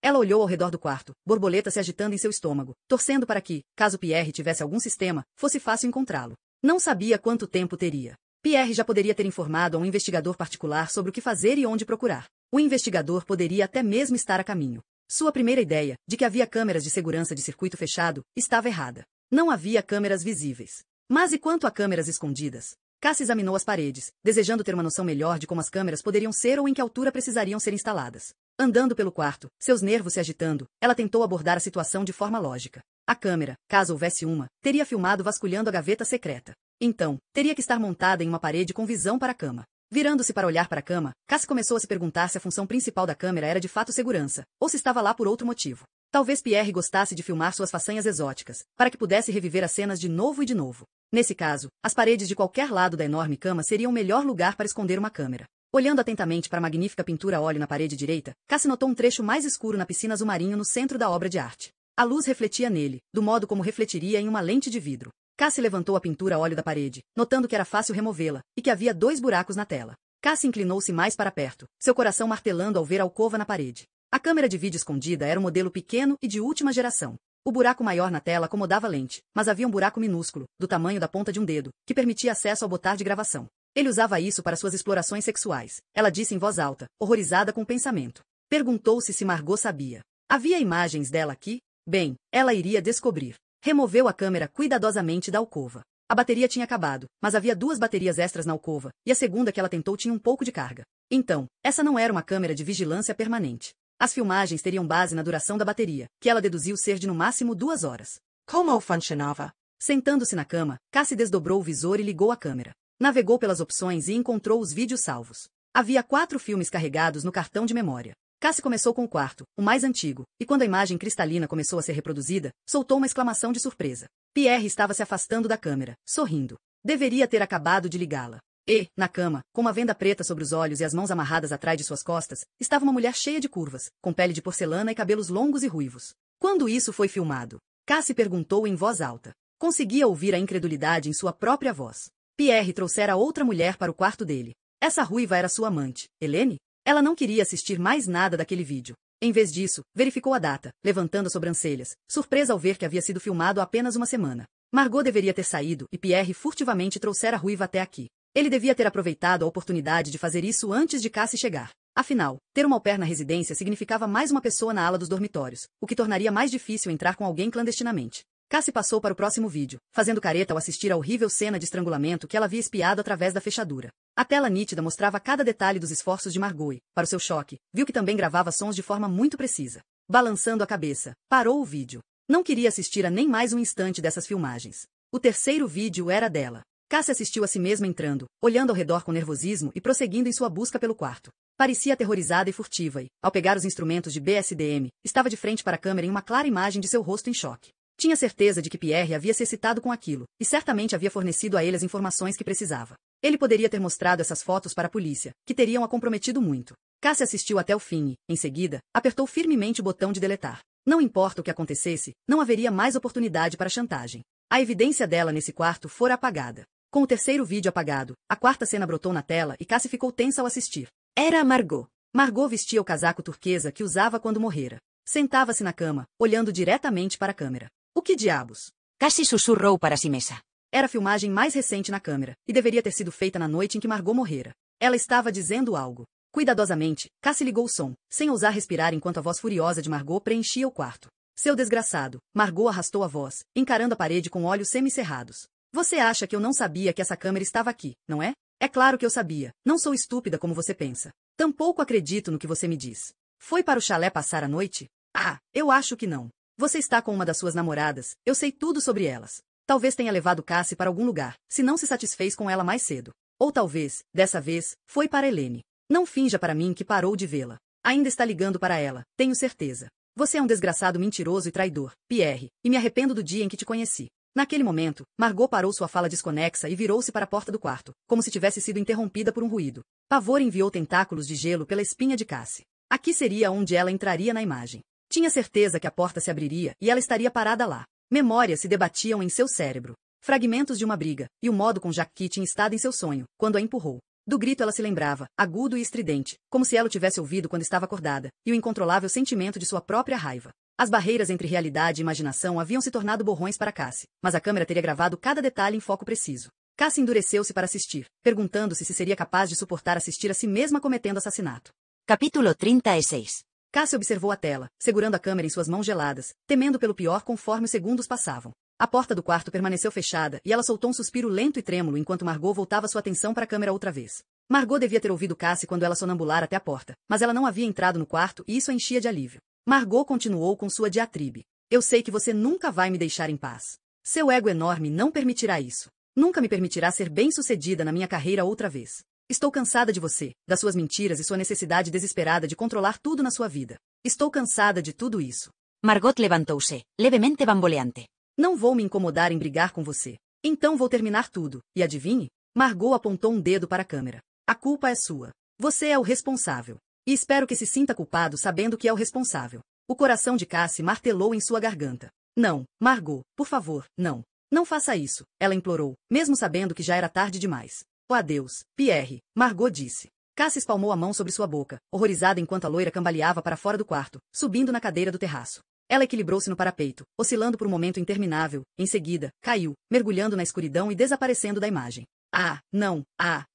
Ela olhou ao redor do quarto, borboleta se agitando em seu estômago, torcendo para que, caso Pierre tivesse algum sistema, fosse fácil encontrá-lo. Não sabia quanto tempo teria. Pierre já poderia ter informado a um investigador particular sobre o que fazer e onde procurar. O investigador poderia até mesmo estar a caminho. Sua primeira ideia, de que havia câmeras de segurança de circuito fechado, estava errada. Não havia câmeras visíveis. Mas e quanto a câmeras escondidas? Cassie examinou as paredes, desejando ter uma noção melhor de como as câmeras poderiam ser ou em que altura precisariam ser instaladas. Andando pelo quarto, seus nervos se agitando, ela tentou abordar a situação de forma lógica. A câmera, caso houvesse uma, teria filmado vasculhando a gaveta secreta. Então, teria que estar montada em uma parede com visão para a cama. Virando-se para olhar para a cama, Cassie começou a se perguntar se a função principal da câmera era de fato segurança, ou se estava lá por outro motivo. Talvez Pierre gostasse de filmar suas façanhas exóticas, para que pudesse reviver as cenas de novo e de novo. Nesse caso, as paredes de qualquer lado da enorme cama seriam o melhor lugar para esconder uma câmera. Olhando atentamente para a magnífica pintura a óleo na parede direita, Cassie notou um trecho mais escuro na piscina azul marinho no centro da obra de arte. A luz refletia nele, do modo como refletiria em uma lente de vidro. Cassie levantou a pintura a óleo da parede, notando que era fácil removê-la, e que havia 2 buracos na tela. Cassie inclinou-se mais para perto, seu coração martelando ao ver a alcova na parede. A câmera de vídeo escondida era um modelo pequeno e de última geração. O buraco maior na tela acomodava a lente, mas havia um buraco minúsculo, do tamanho da ponta de um dedo, que permitia acesso ao botar de gravação. Ele usava isso para suas explorações sexuais, ela disse em voz alta, horrorizada com o pensamento. Perguntou-se se Margot sabia. Havia imagens dela aqui? Bem, ela iria descobrir. Removeu a câmera cuidadosamente da alcova. A bateria tinha acabado, mas havia 2 baterias extras na alcova, e a segunda que ela tentou tinha um pouco de carga. Então, essa não era uma câmera de vigilância permanente. As filmagens teriam base na duração da bateria, que ela deduziu ser de no máximo 2 horas. Como funcionava? Sentando-se na cama, Cassie desdobrou o visor e ligou a câmera. Navegou pelas opções e encontrou os vídeos salvos. Havia 4 filmes carregados no cartão de memória. Cassie começou com o quarto, o mais antigo, e quando a imagem cristalina começou a ser reproduzida, soltou uma exclamação de surpresa. Pierre estava se afastando da câmera, sorrindo. Deveria ter acabado de ligá-la. E, na cama, com uma venda preta sobre os olhos e as mãos amarradas atrás de suas costas, estava uma mulher cheia de curvas, com pele de porcelana e cabelos longos e ruivos. Quando isso foi filmado? Cassie perguntou em voz alta. Conseguia ouvir a incredulidade em sua própria voz. Pierre trouxera outra mulher para o quarto dele. Essa ruiva era sua amante, Helene? Ela não queria assistir mais nada daquele vídeo. Em vez disso, verificou a data, levantando as sobrancelhas, surpresa ao ver que havia sido filmado há apenas uma semana. Margot deveria ter saído e Pierre furtivamente trouxera a ruiva até aqui. Ele devia ter aproveitado a oportunidade de fazer isso antes de Cassie chegar. Afinal, ter uma au pair na residência significava mais uma pessoa na ala dos dormitórios, o que tornaria mais difícil entrar com alguém clandestinamente. Cassie passou para o próximo vídeo, fazendo careta ao assistir à horrível cena de estrangulamento que ela havia espiado através da fechadura. A tela nítida mostrava cada detalhe dos esforços de Margot e, para o seu choque, viu que também gravava sons de forma muito precisa. Balançando a cabeça, parou o vídeo. Não queria assistir a nem mais um instante dessas filmagens. O terceiro vídeo era dela. Cassie assistiu a si mesma entrando, olhando ao redor com nervosismo e prosseguindo em sua busca pelo quarto. Parecia aterrorizada e furtiva e, ao pegar os instrumentos de BSDM, estava de frente para a câmera em uma clara imagem de seu rosto em choque. Tinha certeza de que Pierre havia se excitado com aquilo, e certamente havia fornecido a ele as informações que precisava. Ele poderia ter mostrado essas fotos para a polícia, que teriam a comprometido muito. Cassie assistiu até o fim e, em seguida, apertou firmemente o botão de deletar. Não importa o que acontecesse, não haveria mais oportunidade para chantagem. A evidência dela nesse quarto fora apagada. Com o terceiro vídeo apagado, a quarta cena brotou na tela e Cassie ficou tensa ao assistir. Era Margot. Margot vestia o casaco turquesa que usava quando morrera. Sentava-se na cama, olhando diretamente para a câmera. O que diabos? Cassie sussurrou para si mesma. Era a filmagem mais recente na câmera, e deveria ter sido feita na noite em que Margot morrera. Ela estava dizendo algo. Cuidadosamente, Cassie ligou o som, sem ousar respirar enquanto a voz furiosa de Margot preenchia o quarto. Seu desgraçado, Margot arrastou a voz, encarando a parede com olhos semicerrados. Você acha que eu não sabia que essa câmera estava aqui, não é? É claro que eu sabia. Não sou estúpida como você pensa. Tampouco acredito no que você me diz. Foi para o chalé passar a noite? Ah, eu acho que não. Você está com uma das suas namoradas, eu sei tudo sobre elas. Talvez tenha levado Cassie para algum lugar, se não se satisfez com ela mais cedo. Ou talvez, dessa vez, foi para Helene. Não finja para mim que parou de vê-la. Ainda está ligando para ela, tenho certeza. Você é um desgraçado mentiroso e traidor, Pierre, e me arrependo do dia em que te conheci. Naquele momento, Margot parou sua fala desconexa e virou-se para a porta do quarto, como se tivesse sido interrompida por um ruído. Pavor enviou tentáculos de gelo pela espinha de Cassie. Aqui seria onde ela entraria na imagem. Tinha certeza que a porta se abriria e ela estaria parada lá. Memórias se debatiam em seu cérebro. Fragmentos de uma briga, e o modo com Jackie tinha estado em seu sonho, quando a empurrou. Do grito ela se lembrava, agudo e estridente, como se ela o tivesse ouvido quando estava acordada, e o incontrolável sentimento de sua própria raiva. As barreiras entre realidade e imaginação haviam se tornado borrões para Cassie, mas a câmera teria gravado cada detalhe em foco preciso. Cassie endureceu-se para assistir, perguntando-se se seria capaz de suportar assistir a si mesma cometendo assassinato. Capítulo 36. Cassie observou a tela, segurando a câmera em suas mãos geladas, temendo pelo pior conforme os segundos passavam. A porta do quarto permaneceu fechada e ela soltou um suspiro lento e trêmulo enquanto Margot voltava sua atenção para a câmera outra vez. Margot devia ter ouvido Cassie quando ela sonambulara até a porta, mas ela não havia entrado no quarto e isso a enchia de alívio. Margot continuou com sua diatribe. Eu sei que você nunca vai me deixar em paz. Seu ego enorme não permitirá isso. Nunca me permitirá ser bem-sucedida na minha carreira outra vez. Estou cansada de você, das suas mentiras e sua necessidade desesperada de controlar tudo na sua vida. Estou cansada de tudo isso. Margot levantou-se, levemente bamboleante. Não vou me incomodar em brigar com você. Então vou terminar tudo, e adivinhe? Margot apontou um dedo para a câmera. A culpa é sua. Você é o responsável. E espero que se sinta culpado sabendo que é o responsável. O coração de Cassie martelou em sua garganta. Não, Margot, por favor, não. Não faça isso, ela implorou, mesmo sabendo que já era tarde demais. Oh adeus, Pierre, Margot disse. Cassie espalmou a mão sobre sua boca, horrorizada enquanto a loira cambaleava para fora do quarto, subindo na cadeira do terraço. Ela equilibrou-se no parapeito, oscilando por um momento interminável, em seguida, caiu, mergulhando na escuridão e desaparecendo da imagem. Ah, não,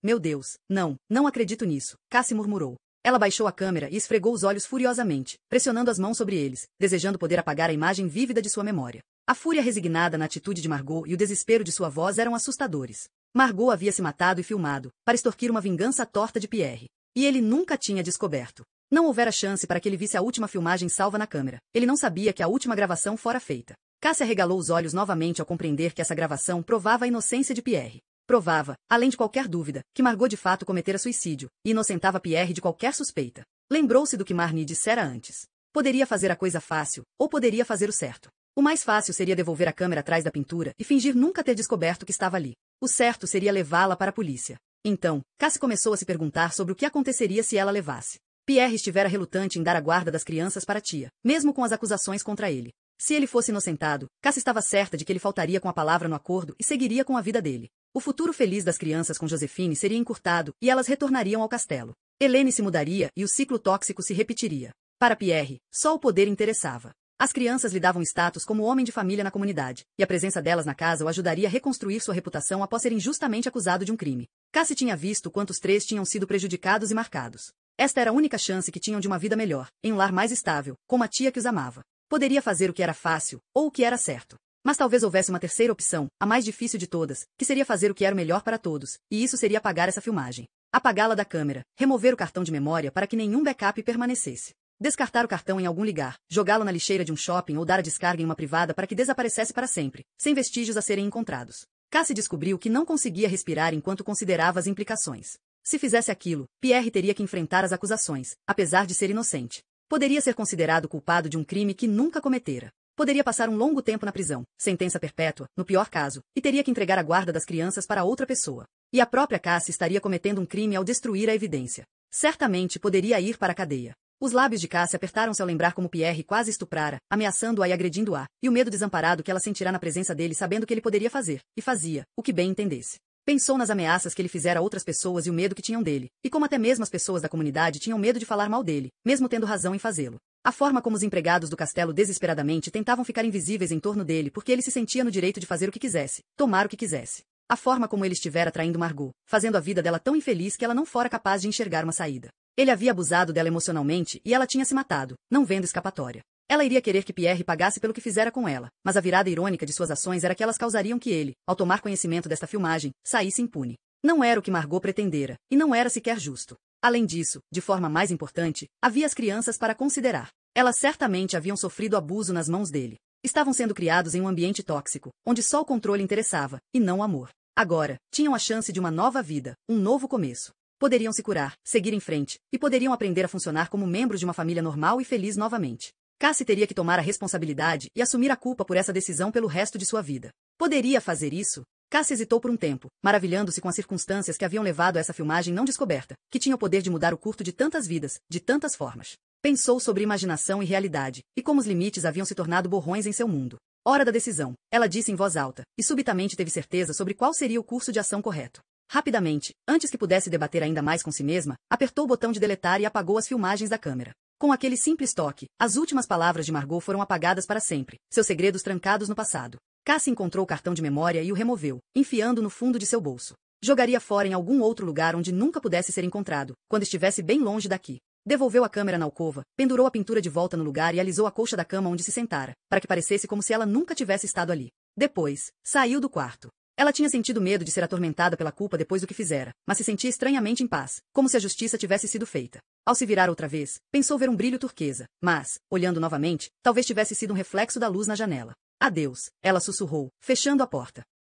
meu Deus, não acredito nisso, Cassie murmurou. Ela baixou a câmera e esfregou os olhos furiosamente, pressionando as mãos sobre eles, desejando poder apagar a imagem vívida de sua memória. A fúria resignada na atitude de Margot e o desespero de sua voz eram assustadores. Margot havia se matado e filmado, para extorquir uma vingança torta de Pierre. E ele nunca tinha descoberto. Não houvera chance para que ele visse a última filmagem salva na câmera. Ele não sabia que a última gravação fora feita. Cassie arregalou os olhos novamente ao compreender que essa gravação provava a inocência de Pierre. Provava, além de qualquer dúvida, que Margot de fato cometera suicídio, e inocentava Pierre de qualquer suspeita. Lembrou-se do que Marnie dissera antes. Poderia fazer a coisa fácil, ou poderia fazer o certo. O mais fácil seria devolver a câmera atrás da pintura e fingir nunca ter descoberto que estava ali. O certo seria levá-la para a polícia. Então, Cassie começou a se perguntar sobre o que aconteceria se ela levasse. Pierre estivera relutante em dar a guarda das crianças para a tia, mesmo com as acusações contra ele. Se ele fosse inocentado, Cassie estava certa de que ele faltaria com a palavra no acordo e seguiria com a vida dele. O futuro feliz das crianças com Josephine seria encurtado e elas retornariam ao castelo. Helene se mudaria e o ciclo tóxico se repetiria. Para Pierre, só o poder interessava. As crianças lhe davam status como homem de família na comunidade, e a presença delas na casa o ajudaria a reconstruir sua reputação após ser injustamente acusado de um crime. Cassie tinha visto quantos três tinham sido prejudicados e marcados. Esta era a única chance que tinham de uma vida melhor, em um lar mais estável, com uma tia que os amava. Poderia fazer o que era fácil, ou o que era certo. Mas talvez houvesse uma terceira opção, a mais difícil de todas, que seria fazer o que era o melhor para todos, e isso seria apagar essa filmagem. Apagá-la da câmera, remover o cartão de memória para que nenhum backup permanecesse. Descartar o cartão em algum lugar, jogá-lo na lixeira de um shopping ou dar a descarga em uma privada para que desaparecesse para sempre, sem vestígios a serem encontrados. Cassie descobriu que não conseguia respirar enquanto considerava as implicações. Se fizesse aquilo, Pierre teria que enfrentar as acusações, apesar de ser inocente. Poderia ser considerado culpado de um crime que nunca cometera. Poderia passar um longo tempo na prisão, sentença perpétua, no pior caso, e teria que entregar a guarda das crianças para outra pessoa. E a própria Cassie estaria cometendo um crime ao destruir a evidência. Certamente poderia ir para a cadeia. Os lábios de Cassie apertaram-se ao lembrar como Pierre quase estuprara, ameaçando-a e agredindo-a, e o medo desamparado que ela sentirá na presença dele sabendo que ele poderia fazer, e fazia, o que bem entendesse. Pensou nas ameaças que ele fizera a outras pessoas e o medo que tinham dele, e como até mesmo as pessoas da comunidade tinham medo de falar mal dele, mesmo tendo razão em fazê-lo. A forma como os empregados do castelo desesperadamente tentavam ficar invisíveis em torno dele porque ele se sentia no direito de fazer o que quisesse, tomar o que quisesse. A forma como ele estivera traindo Margot, fazendo a vida dela tão infeliz que ela não fora capaz de enxergar uma saída. Ele havia abusado dela emocionalmente e ela tinha se matado, não vendo escapatória. Ela iria querer que Pierre pagasse pelo que fizera com ela, mas a virada irônica de suas ações era que elas causariam que ele, ao tomar conhecimento desta filmagem, saísse impune. Não era o que Margot pretendera, e não era sequer justo. Além disso, de forma mais importante, havia as crianças para considerar. Elas certamente haviam sofrido abuso nas mãos dele. Estavam sendo criados em um ambiente tóxico, onde só o controle interessava, e não o amor. Agora, tinham a chance de uma nova vida, um novo começo. Poderiam se curar, seguir em frente, e poderiam aprender a funcionar como membros de uma família normal e feliz novamente. Cassie teria que tomar a responsabilidade e assumir a culpa por essa decisão pelo resto de sua vida. Poderia fazer isso? Cassie hesitou por um tempo, maravilhando-se com as circunstâncias que haviam levado a essa filmagem não descoberta, que tinha o poder de mudar o curso de tantas vidas, de tantas formas. Pensou sobre imaginação e realidade, e como os limites haviam se tornado borrões em seu mundo. Hora da decisão, ela disse em voz alta, e subitamente teve certeza sobre qual seria o curso de ação correto. Rapidamente, antes que pudesse debater ainda mais com si mesma, apertou o botão de deletar e apagou as filmagens da câmera. Com aquele simples toque, as últimas palavras de Margot foram apagadas para sempre, seus segredos trancados no passado. Cassie encontrou o cartão de memória e o removeu, enfiando no fundo de seu bolso. Jogaria fora em algum outro lugar onde nunca pudesse ser encontrado, quando estivesse bem longe daqui. Devolveu a câmera na alcova, pendurou a pintura de volta no lugar e alisou a colcha da cama onde se sentara, para que parecesse como se ela nunca tivesse estado ali. Depois, saiu do quarto. Ela tinha sentido medo de ser atormentada pela culpa depois do que fizera, mas se sentia estranhamente em paz, como se a justiça tivesse sido feita. Ao se virar outra vez, pensou ver um brilho turquesa, mas, olhando novamente, talvez tivesse sido um reflexo da luz na janela. Adeus, ela sussurrou, fechando a porta.